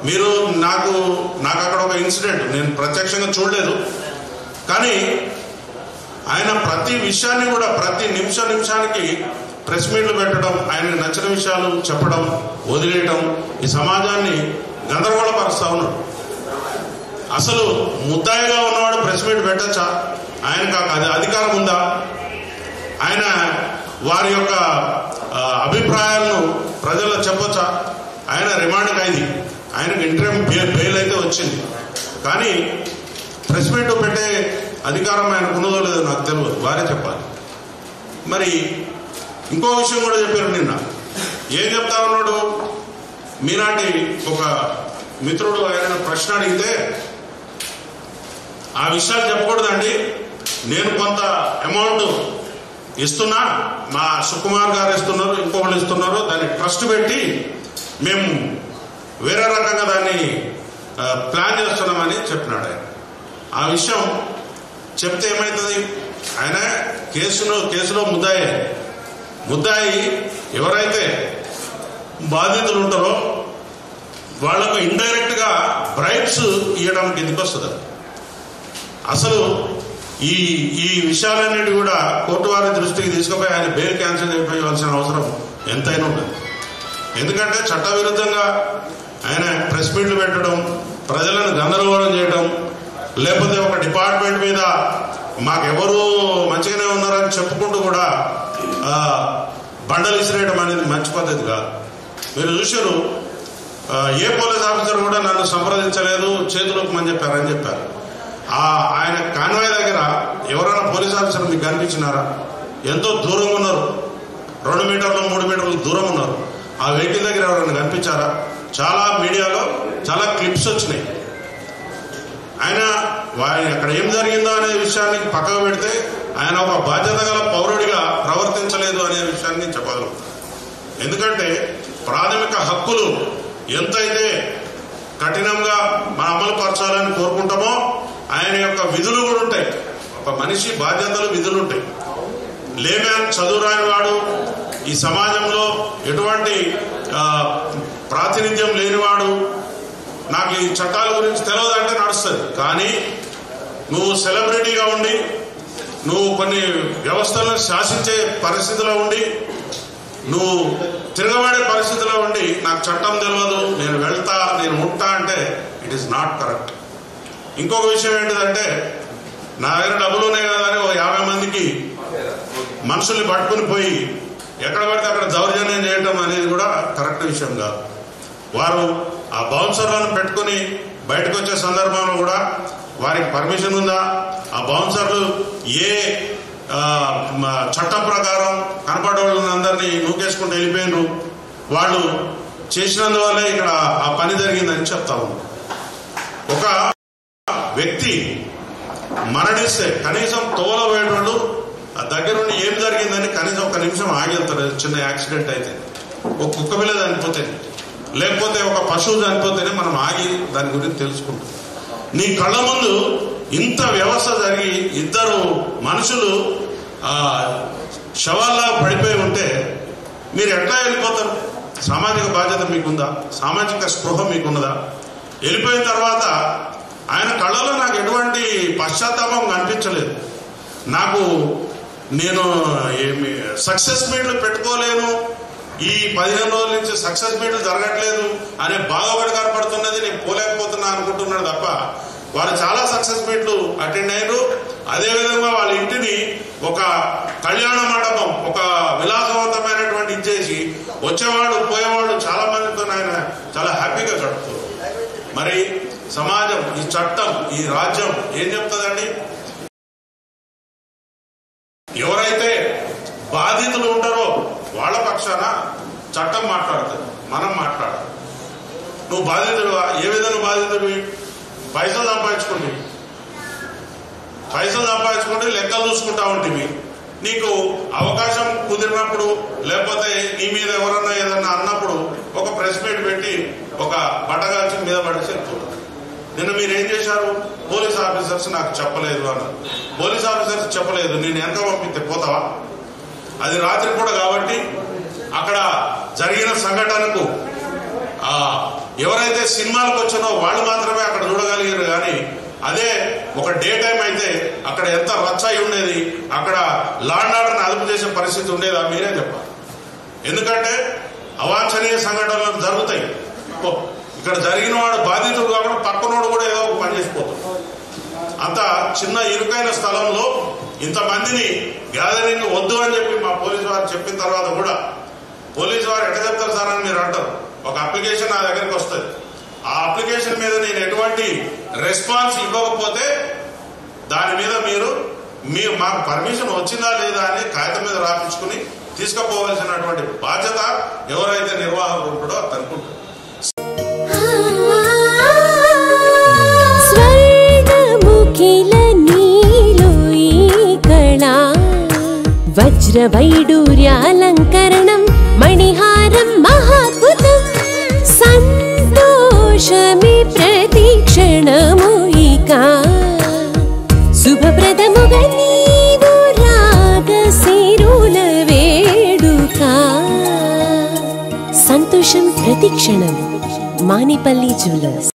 మీరు నాకు అక్కడ ఒక ఇన్సిడెంట్ నేను ప్రత్యక్షంగా చూడలేదు, కానీ ఆయన ప్రతి విషయాన్ని కూడా ప్రతి నిమిషానికి ప్రెస్ మీట్లు పెట్టడం, ఆయనకు నచ్చిన విషయాలు చెప్పడం, వదిలేయడం ఈ సమాజాన్ని గందరగోళపరుస్తా ఉన్నాడు. అసలు ముద్దాయిగా ఉన్నవాడు ప్రెస్ మీట్ పెట్టచ్చా? ఆయనకు అది అధికారం ఉందా? ఆయన వారి యొక్క అభిప్రాయాలను ప్రజల్లో చెప్పొచ్చా? ఆయన రిమాండ్ ఖైదీ, ఆయనకు ఇంటర్మ్ బెయిల్ అయితే వచ్చింది, కానీ ప్రెస్ మీట్ పెట్టే అధికారం ఆయనకు ఉన్నదో లేదో నాకు తెలియదు, వారే చెప్పాలి. మరి ఇంకో విషయం కూడా చెప్పారు నిన్న. ఏం చెప్తా ఉన్నాడు? మీనాటి ఒక మిత్రుడు ఆయన ప్రశ్న అడిగితే ఆ విషయాలు చెప్పకూడదండి, నేను కొంత అమౌంట్ ఇస్తున్నా, మా సుకుమార్ గారు ఇస్తున్నారు, ఇంకొకళ్ళు ఇస్తున్నారు, దాన్ని ట్రస్ట్ పెట్టి మేము వేరే రకంగా దాన్ని ప్లాన్ చేస్తున్నామని చెప్పినాడు ఆయన. ఆ విషయం చెప్తే ఏమవుతుంది? ఆయన కేసులో ముద్దాయి ఎవరైతే బాధితులు ఉంటారో వాళ్లకు ఇండైరెక్ట్ గా బ్రైబ్స్ ఇవ్వడానికి ఎందుకు వస్తుంది? అసలు ఈ విషయాలన్నిటి కూడా కోర్టు వారి దృష్టికి తీసుకుపోయి ఆయన బెయిల్ క్యాన్సిల్ అయిపోవాల్సిన అవసరం ఎంతైనా ఉంటుంది. ఎందుకంటే చట్టవిరుద్ధంగా ఆయన ప్రెస్ మీట్లు పెట్టడం, ప్రజలను గందరగోళం చేయడం, లేకపోతే ఒక డిపార్ట్మెంట్ మీద మాకెవరు మంచిగానే ఉన్నారని చెప్పుకుంటూ కూడా బండలు ఇసిరేయడం అనేది మంచి పద్ధతి కాదు. మీరు చూశారు, ఏ పోలీస్ ఆఫీసర్ కూడా నన్ను సంప్రదించలేదు, చేతులకు అని చెప్పారు. ఆయన కాన్వాయ్ దగ్గర ఎవరైనా పోలీస్ ఆఫీసర్ మీకు కనిపించినారా? ఎంతో దూరంగా ఉన్నారు, 2 మీటర్లు 3 మీటర్లు దూరం ఉన్నారు. ఆ వెహికల్ దగ్గర ఎవరైనా కనిపించారా? చాలా మీడియాలో చాలా క్లిప్స్ వచ్చినాయి. ఆయన అక్కడ ఏం జరిగిందో అనే విషయాన్ని పక్కకు పెడితే ఆయన ఒక బాధ్యత గల పౌరుడిగా ప్రవర్తించలేదు అనే విషయాన్ని చెప్పగలుగుతారు. ఎందుకంటే ప్రాథమిక హక్కులు ఎంతైతే కఠినంగా మన అమలు పరచాలని కోరుకుంటామో ఆయన యొక్క విధులు కూడా ఉంటాయి. ఒక మనిషి బాధ్యతలు, విధులు ఉంటాయి. లేమ్యాన్ చదువు రాని వాడు, ఈ సమాజంలో ఎటువంటి ప్రాతినిధ్యం లేనివాడు, నాకు ఈ చట్టాల గురించి తెలియదు అంటే నడుస్తుంది. కానీ నువ్వు సెలబ్రిటీగా ఉండి, నువ్వు కొన్ని వ్యవస్థలను శాసించే పరిస్థితిలో ఉండి, నువ్వు తిరగబడే పరిస్థితిలో ఉండి నాకు చట్టం తెలియదు, నేను వెళ్తా, నేను ఉంటా అంటే ఇట్ ఈస్ నాట్ కరెక్ట్. ఇంకొక విషయం ఏంటిదంటే, నా దగ్గర డబ్బులు ఉన్నాయి కదా అని 50 మందికి మనుషుల్ని పట్టుకుని పోయి ఎక్కడ పడితే అక్కడ దౌర్జన్యం చేయడం అనేది కూడా కరెక్ట్ విషయం కాదు. వారు ఆ బౌన్సర్లను పెట్టుకుని బయటకు వచ్చే సందర్భంలో కూడా వారికి పర్మిషన్ ఉందా? ఆ బౌన్సర్లు ఏ చట్టం ప్రకారం కనపడే వాళ్ళందరినీ నూకేసుకుంటూ వెళ్ళిపోయినారు? వాళ్ళు చేసినందువల్లే ఇక్కడ ఆ పని జరిగిందని చెప్తా ఉన్నాం. ఒక వ్యక్తి మరణిస్తే కనీసం తోలబోయేటోళ్ళు ఆ దగ్గర నుండి ఏం జరిగిందని కనీసం 1 నిమిషం ఆగి వెళ్తారు. చిన్న యాక్సిడెంట్ అయితే, ఒక కుక్క పిల్ల చనిపోతే, లేకపోతే ఒక పశువు చనిపోతేనే మనం ఆగి దాని గురించి తెలుసుకుంటాం. నీ కళ్ళ ముందు ఇంత వ్యవస్థ జరిగి 2 మనుషులు శవాల్లా పడిపోయి ఉంటే మీరు ఎట్లా వెళ్ళిపోతారు? సామాజిక బాధ్యత మీకుందా? సామాజిక స్పృహ మీకున్నదా? వెళ్ళిపోయిన తర్వాత ఆయన కళ్ళలో నాకు ఎటువంటి పశ్చాత్తాపం కనిపించలేదు. నేను సక్సెస్ మీట్లు పెట్టుకోలేను, ఈ 15 రోజుల నుంచి సక్సెస్ మీట్లు జరగట్లేదు అనే బాధపడి కనపడుతున్నది, నేను పోలేకపోతున్నా అనుకుంటున్నాడు తప్ప వారు చాలా సక్సెస్ మీట్లు అటెండ్ అయ్యారు. అదేవిధంగా వాళ్ళ ఇంటిని ఒక కళ్యాణ మండపం, ఒక విలాసవంతమైనటువంటి ఇచ్చేసి వచ్చేవాడు పోయేవాడు చాలా మందితో ఆయన చాలా హ్యాపీగా గడుపుతారు. మరి సమాజం, ఈ చట్టం, ఈ రాజ్యం ఏం చెప్తుందండి? ఎవరైతే బాధితులు ఉంటారో వాళ్ళ పక్షాన చట్టం మాట్లాడుతుంది, మనం మాట్లాడాలి. నువ్వు బాధితుడువా? ఏ విధంగా బాధితుడివి? పైసలు సంపాదించుకుంటే లెక్కలు చూసుకుంటా ఉంటుంది. నీకు అవకాశం కుదిరినప్పుడు, లేకపోతే నీ మీద ఎవరన్నా ఏదన్నా అన్నప్పుడు ఒక ప్రెస్ మీట్ పెట్టి ఒక బట్టగాల్చి మీద పడేసి వెళ్తున్నారు. నిన్న మీరేం చేశారు? పోలీస్ ఆఫీసర్స్ నాకు చెప్పలేదు అన్నారు. పోలీస్ ఆఫీసర్స్ చెప్పలేదు, నేను వెనక పంపిస్తే పోతావా? అది రాత్రి కూడా కాబట్టి అక్కడ జరిగిన సంఘటనకు ఎవరైతే సినిమాలకు వచ్చానో వాళ్ళు మాత్రమే అక్కడ చూడగలిగారు. కానీ అదే ఒక డే టైం అయితే అక్కడ ఎంత రచ్చాయి ఉండేది, అక్కడ లా అండ్ ఆర్డర్ని అదుపు చేసే పరిస్థితి ఉండేదా మీరే చెప్పాలి. ఎందుకంటే అవాంఛనీయ సంఘటనలు జరుగుతాయి. ఇక్కడ జరిగిన వాడు బాధితుడు కాకుండా పక్కనోడు కూడా ఏదో ఒక పని చేసిపోతాడు. అంత చిన్న ఇరుకైన స్థలంలో ఇంతమందిని గ్యాదరింగ్ వద్దు అని చెప్పి మా పోలీసు వారు చెప్పిన తర్వాత కూడా పోలీసు వారు ఎట్లా చెప్తారు సార్ అని మీరు అంటారు. ఒక అప్లికేషన్ నా దగ్గరికి వస్తుంది, ఆ అప్లికేషన్ మీద నేను ఎటువంటి రెస్పాన్స్ ఇవ్వకపోతే దాని మీద మీరు మాకు పర్మిషన్ వచ్చిందా లేదా అని కాగితం మీద రాపించుకుని తీసుకుపోవాల్సినటువంటి బాధ్యత ఎవరైతే నిర్వాహకుడు ఉంటాడో అతనికి ఉంటుంది. వజ్రవైడూర్యాలంకరణం మణిహారం మహాద్భుతం సంతోషమే ప్రతిక్షణము ఇక శుభప్రదముగా నీవు రాగసిరుల వేడుక సంతోషం ప్రతిక్షణం మానిపల్లి జ్యువెలర్స్.